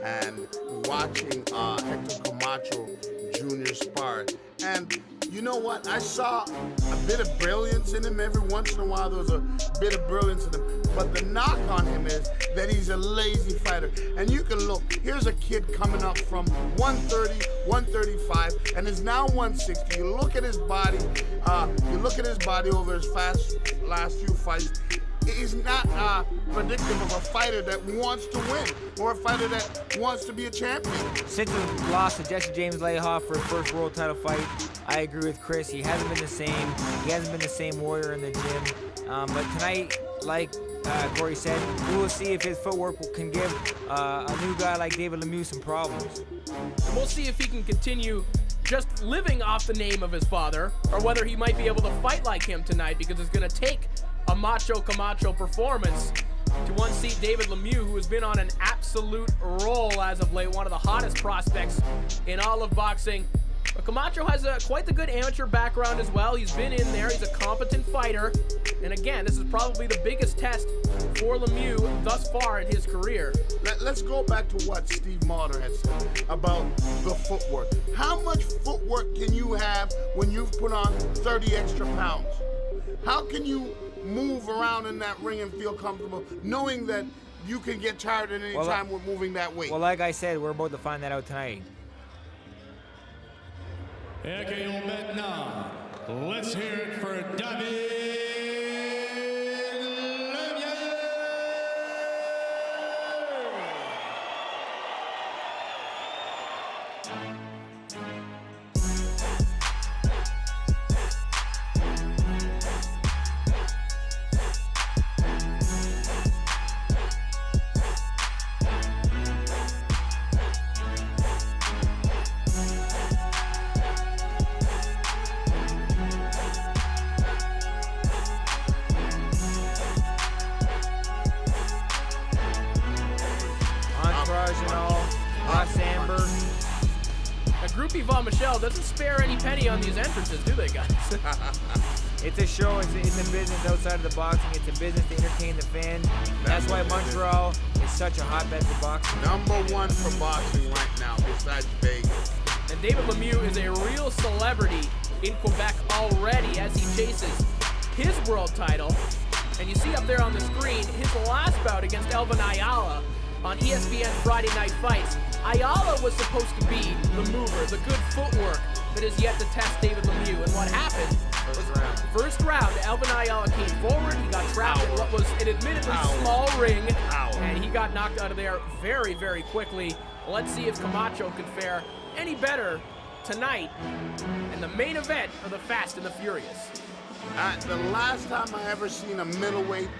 and watching Hector Camacho Jr. spar. And you know what? I saw a bit of brilliance in him. Every once in a while, there was a bit of brilliance in him. But the knock on him is that he's a lazy fighter. And you can look, here's a kid coming up from 130, 135, and is now 160. You look at his body, over his last few fights. He's not predictive of a fighter that wants to win or a fighter that wants to be a champion. Since the loss to Jesse James Lahoff for his first world title fight, I agree with Chris. He hasn't been the same. He hasn't been the same warrior in the gym. But tonight, like Corey said, we will see if his footwork can give a new guy like David Lemieux some problems. And we'll see if he can continue just living off the name of his father, or whether he might be able to fight like him tonight, because it's going to take a Macho Camacho performance to unseat David Lemieux, who has been on an absolute roll as of late, one of the hottest prospects in all of boxing. But Camacho has quite the good amateur background as well. He's been in there. He's a competent fighter. And again, this is probably the biggest test for Lemieux thus far in his career. Let's go back to what Steve Malder had said about the footwork. How much footwork can you have when you've put on 30 extra pounds? How can you move around in that ring and feel comfortable knowing that you can get tired at any time with moving that weight? Well, like I said, we're about to find that out tonight. Et accueillons maintenant, let's hear it for David Lemieux. Groupie Von Michel doesn't spare any penny on these entrances, do they, guys? It's a show. It's a business outside of the boxing. It's a business to entertain the fans. That's why Montreal is such a hotbed for boxing. #1 for boxing right now, besides Vegas. And David Lemieux is a real celebrity in Quebec already as he chases his world title. And you see up there on the screen his last bout against Elvin Ayala on ESPN Friday Night Fights. Ayala was supposed to be the mover, the good footwork that is yet to test David Lemieux. And what happened? First round, Elvin Ayala came forward. He got trapped in what was an admittedly small ring. And he got knocked out of there very, very quickly. Let's see if Camacho can fare any better tonight in the main event of the Fast and the Furious. The last time I ever seen a middleweight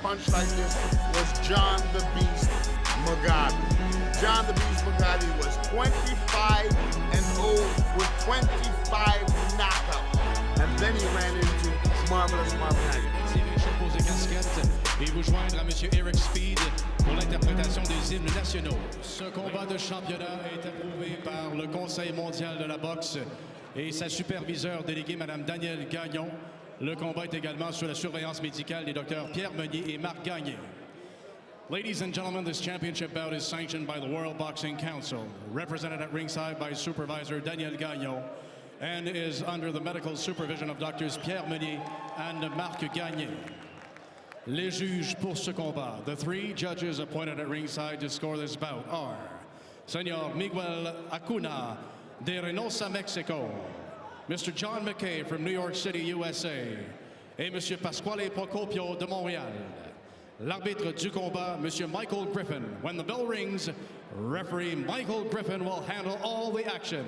punch like this was John the Beast Mugabe. John the Beast Mugabe was 25-0 with 25 knockouts. And then he ran into Marvelous Marvin Hagler. Et vous joindre à M. Eric Speed pour l'interprétation des hymnes nationaux. Ce combat de championnat est approuvé par le Conseil mondial de la boxe et sa superviseure déléguée, Mme Danielle Gagnon. Le combat est également sous la surveillance médicale des docteurs Pierre Meunier et Marc Gagné. Ladies and gentlemen, this championship bout is sanctioned by the World Boxing Council, represented at ringside by supervisor Danielle Gagnon, and is under the medical supervision of doctors Pierre Meunier and Marc Gagné. Les juges pour ce combat, the three judges appointed at ringside to score this bout are Senor Miguel Acuna de Reynosa, Mexico, Mr. John McKay from New York City, USA, et Monsieur Pasquale Procopio de Montréal. L'arbitre du combat, Monsieur Michael Griffin. When the bell rings, referee Michael Griffin will handle all the action.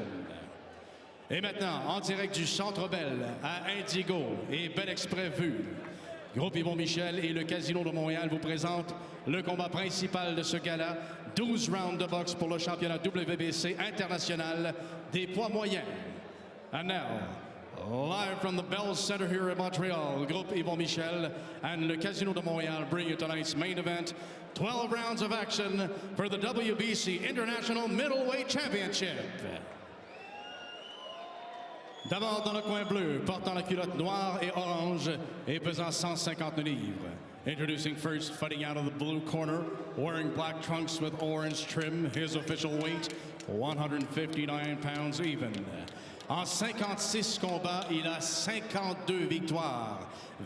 Et maintenant, en direct du Centre Bell à Indigo et Bel Exprès Vue, Groupe Yvon Michel et le Casino de Montréal vous présentent le combat principal de ce gala, 12 rounds de boxe pour le championnat WBC international des poids moyens. And now, live from the Bell Center here in Montreal, Groupe Yvon Michel and Le Casino de Montréal bring you tonight's main event, 12 rounds of action for the WBC International Middleweight Championship. D'abord dans le coin bleu, portant la culotte noire et orange et pesant 150 livres. Introducing first, fighting out of the blue corner, wearing black trunks with orange trim, his official weight, 159 pounds even. En 56 combats, il a 52 victoires,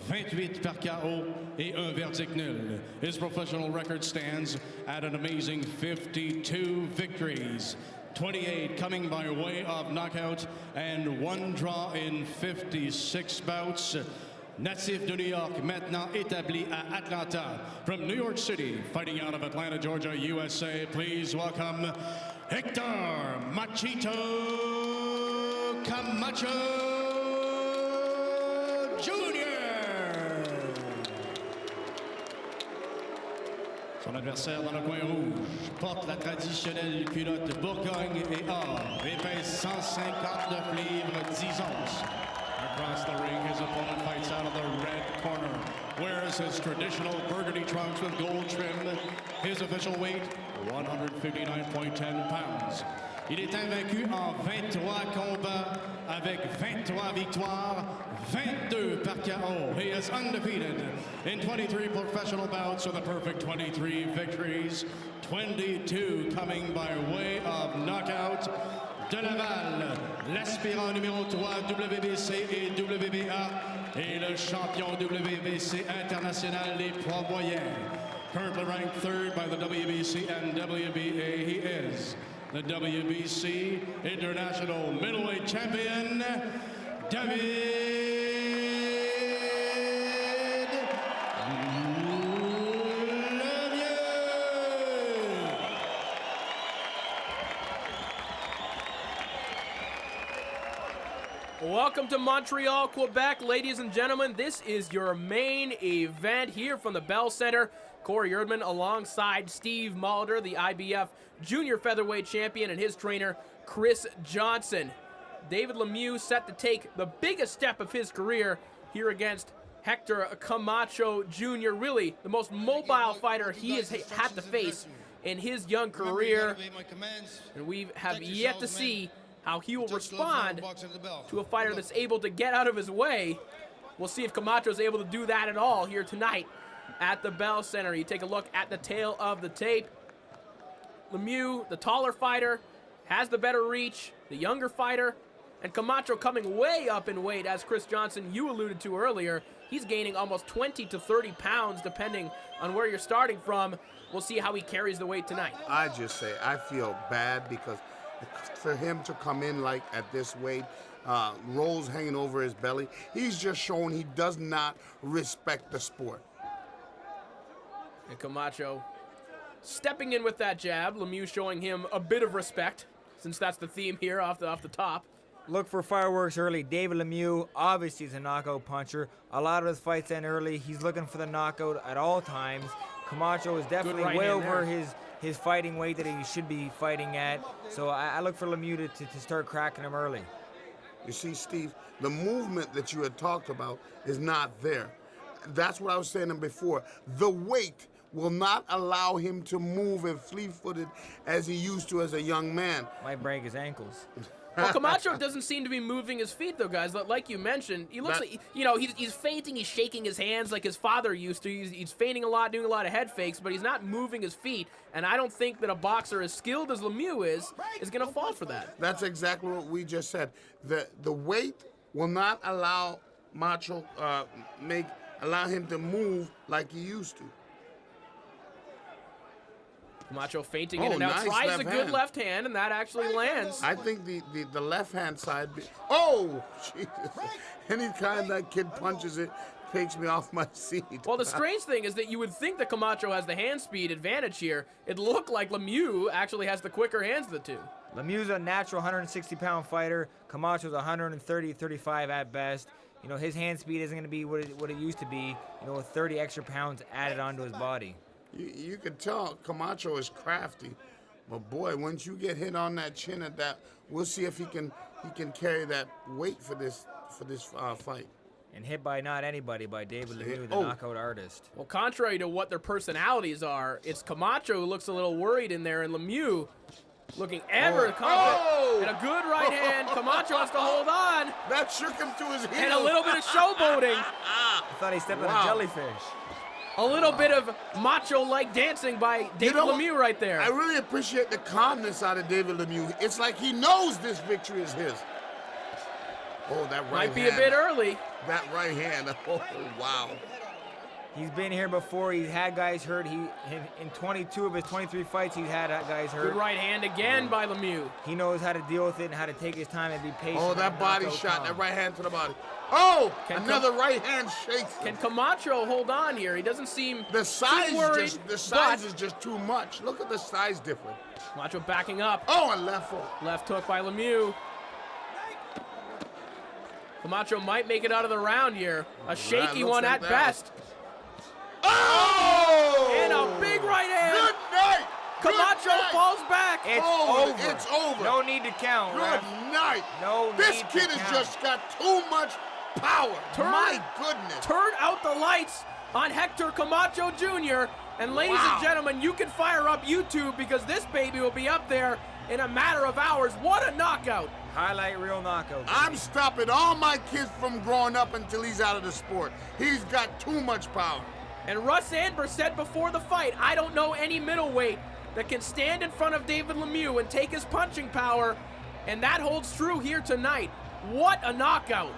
28 par KO et un verdict nul. His professional record stands at an amazing 52 victories, 28 coming by way of knockout, and 1 draw in 56 bouts. Natif de New York, maintenant établi à Atlanta. From New York City, fighting out of Atlanta, Georgia, USA, please welcome Hector Machito Camacho Jr. Son adversaire dans le coin rouge porte la traditionnelle culotte Bourgogne et or et pèse 159 livres 10 onces. Across the ring, his opponent fights out of the red corner, wears his traditional burgundy trunks with gold trim. His official weight, 159.10 pounds. Il est invaincu en 23 combats avec 23 victoires, 22 par KO. He is undefeated in 23 professional bouts with a perfect 23 victories, 22 coming by way of knockout. De Laval, l'aspirant numéro 3 WBC et WBA et le champion WBC international des poids moyens. Currently ranked 3rd by the WBC and WBA, he is the WBC International Middleweight Champion, David Lemieux. Welcome to Montreal, Quebec, ladies and gentlemen. This is your main event here from the Bell Center. Corey Erdman alongside Steve Mulder, the IBF Junior Featherweight Champion, and his trainer, Chris Johnson. David Lemieux set to take the biggest step of his career here against Hector Camacho Jr., really the most mobile fighter he has had to face in his young career. And we have yet to see how he will respond to a fighter that's able to get out of his way. We'll see if Camacho is able to do that at all here tonight at the Bell Center. You take a look at the tail of the tape. Lemieux, the taller fighter, has the better reach, the younger fighter, and Camacho coming way up in weight, as Chris Johnson, you alluded to earlier. He's gaining almost 20 to 30 pounds, depending on where you're starting from. We'll see how he carries the weight tonight. I just say, I feel bad because for him to come in like at this weight, rolls hanging over his belly, he's just showing he does not respect the sport. And Camacho stepping in with that jab. Lemieux showing him a bit of respect, since that's the theme here off the top. Look for fireworks early. David Lemieux, obviously, is a knockout puncher. A lot of his fights end early. He's looking for the knockout at all times. Camacho is definitely way over his fighting weight that he should be fighting at. So I look for Lemieux to start cracking him early. You see, Steve, the movement that you had talked about is not there. That's what I was saying before. The weight will not allow him to move and fleet-footed as he used to as a young man. Might break his ankles. Well, Camacho doesn't seem to be moving his feet, though, guys. Like you mentioned, he looks like, you know, he's feinting, he's shaking his hands like his father used to. He's feigning a lot, doing a lot of head fakes, but he's not moving his feet. And I don't think that a boxer as skilled as Lemieux is going to fall for that. That's exactly what we just said. The weight will not allow Macho allow him to move like he used to. Camacho feinting in and out, tries a good left hand, and that actually lands. I think the left-hand side... Oh, Jesus. Anytime that kid punches it, takes me off my seat. Well, the strange thing is that you would think that Camacho has the hand speed advantage here. It looked like Lemieux actually has the quicker hands of the two. Lemieux's a natural 160-pound fighter. Camacho's 130, 35 at best. You know, his hand speed isn't going to be what it used to be, you know, with 30 extra pounds added onto his body. You could tell Camacho is crafty, but boy, once you get hit on that chin at that, we'll see if he can carry that weight for this fight. And hit by not anybody, by David Lemieux, the knockout artist. Well, contrary to what their personalities are, it's Camacho who looks a little worried in there, and Lemieux looking ever confident. And a good right hand. Camacho has to hold on. That shook him to his heels. And a little bit of showboating. I thought he stepped on a jellyfish. A little bit of macho-like dancing by David know what? Lemieux right there. I really appreciate the calmness out of David Lemieux. It's like he knows this victory is his. Oh, that right Might hand. be a bit early. That right hand. Oh, wow. He's been here before. He's had guys hurt. In 22 of his 23 fights, he's had guys hurt. Good right hand again by Lemieux. He knows how to deal with it and how to take his time and be patient. Oh, that and body not go shot. calm. That right hand to the body. Oh, Can another right hand shakes. Can Camacho hold on here? He doesn't seem The size, too worried, is just too much. Look at the size difference. Camacho backing up. Oh, and left foot. Left hook by Lemieux. Camacho might make it out of the round here. A shaky looks one like at that. best. Oh! And a big right hand. Good night. Camacho Good night. falls back. It's Oh, over. it's over. No need to count, Good ref. night. No This need kid to has count. just got too much power. My goodness. Turn out the lights on Hector Camacho Jr. And ladies Wow. and gentlemen, you can fire up YouTube because this baby will be up there in a matter of hours. What a knockout. Highlight reel knockout. I'm stopping all my kids from growing up until he's out of the sport. He's got too much power. And Russ Sandberg said before the fight, I don't know any middleweight that can stand in front of David Lemieux and take his punching power, and that holds true here tonight. What a knockout.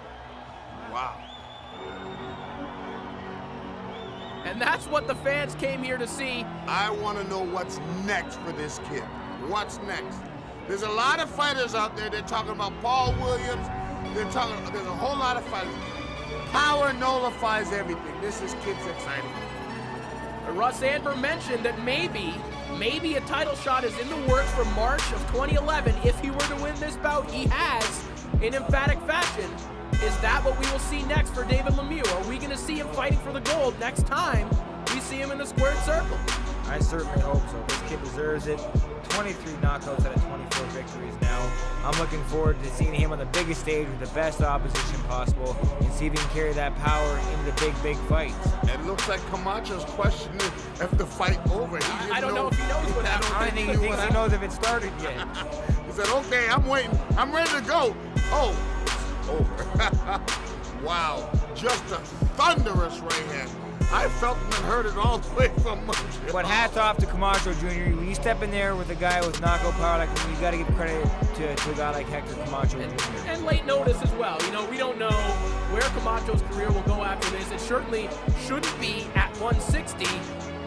Wow. And that's what the fans came here to see. I want to know what's next for this kid. What's next? There's a lot of fighters out there. They're talking about Paul Williams. There's a whole lot of fighters. Power nullifies everything. This kid's exciting. Russ Sandberg mentioned that maybe a title shot is in the works for March of 2011 if he were to win this bout. He has in emphatic fashion. Is that what we will see next for David Lemieux? Are we going to see him fighting for the gold next time we see him in the squared circle? I certainly hope so. This kid deserves it. 23 knockouts out of 24 victories now. I'm looking forward to seeing him on the biggest stage with the best opposition possible and see if he can carry that power into the big fights. It looks like Camacho's questioning if the fight over. I don't know if he knows what happened. I don't think he thinks he knows if it started yet. He said, okay, I'm waiting. I'm ready to go. Oh, it's over. Wow, just a thunderous right hand. I felt and heard it all the way from Montreal. But hats off to Camacho Jr. When you step in there with a guy with knockout power like him, you got to give credit to a guy like Hector Camacho Jr. And late notice as well. You know, we don't know where Camacho's career will go after this. It certainly shouldn't be at 160.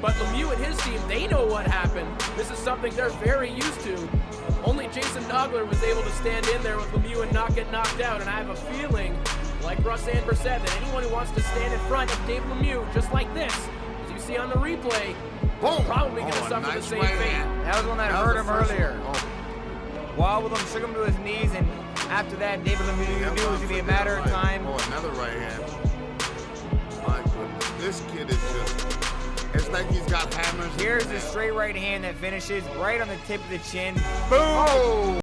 But Lemieux and his team, they know what happened. This is something they're very used to. Only Jason Nogler was able to stand in there with Lemieux and not get knocked out. And I have a feeling, like Russ Sandberg said, that anyone who wants to stand in front of David Lemieux, just like this, as you see on the replay, Boom. probably going to suffer nice the same right fate. hand. That was one that That hurt was him the first earlier. one. Oh. Wobbled him, shook him to his knees, and after that, David Lemieux Yeah, knew it was going to be a matter of time. Oh, another right hand. My goodness, this kid is just, it's like he's got hammers. in Here's his the hand. straight right hand that finishes right on the tip of the chin. Boom!